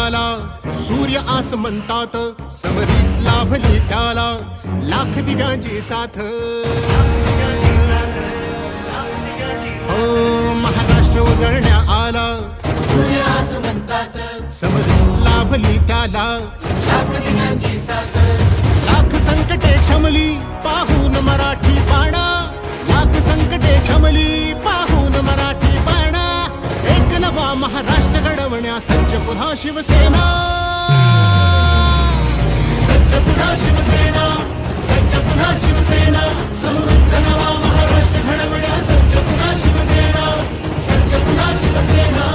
आला, सूर्य आस म्हणतात, समरी लाभली त्याला, लाख दिव्यांची साथ. हो महाराष्ट्र उजळण्या आला, सूर्य आस म्हणतात, समरी लाभली त्याला, लाख दिव्यांची साथ. लाख संकटे क्षमली पाहून मराठी बाणा, लाख संकटे क्षमली पाहून मराठी बाणा. एक नवा महाराष्ट्र घडवण्या सज्ज पुन्हा शिवसेना, सज्ज पुन्हा शिवसेना, सज्ज पुन्हा शिवसेना. समृद्ध नवा महाराष्ट्र घडवण्या सज्ज पुन्हा शिवसेना, सज्ज पुन्हा शिवसेना.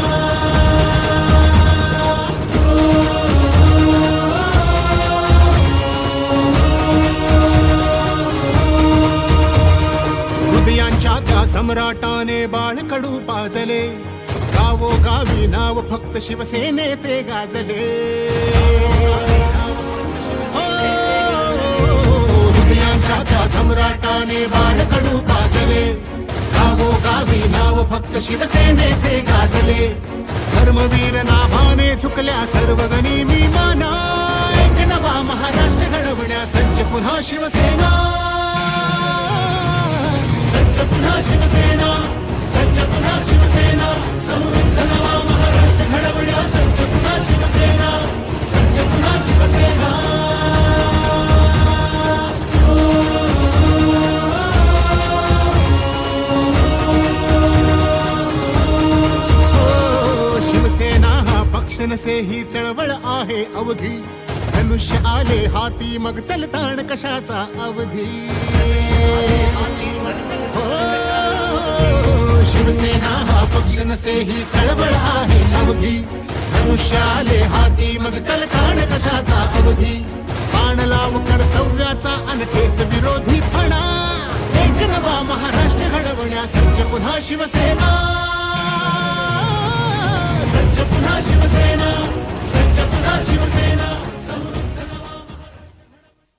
हृदयांच्या त्या सम्राटाने बाळकडू पाजले, गावोगावी नाव फक्त शिवसेनेचे गाजले. हो, हृदयांच्या त्या सम्राटाने बाळकडू पाजले, गावोगावी नाव फक्त शिवसेनेचे गाजले. धर्मवीर नाभाने झुकल्या सर्व गनिमी माना, एक नवा महाराष्ट्र घडवण्या सज्ज पुन्हा शिवसेना, सज्ज पुन्हा शिवसेना, सज्ज पुन्हा शिवसेना. समृद्ध नवा महाराष्ट्र घडवण्या सज्ज पुन्हा शिवसेना, सज्ज पुन्हा शिवसेना. हो, शिवसेना हा पक्ष नसे ही चळवळ आहे अवघी, धनुष्य आले हाती मग चलताण कशाचा अवधी. शिवसेना हा पक्ष नसे ही चळवळ आहे अवघी, धनुष्य आले हाती मग चलताण कशाचा अवधी. बाण लाव कर्तव्याचा अनखेच विरोधी फणा, एक नवा महाराष्ट्र घडवण्या सज्ज पुन्हा शिवसेना.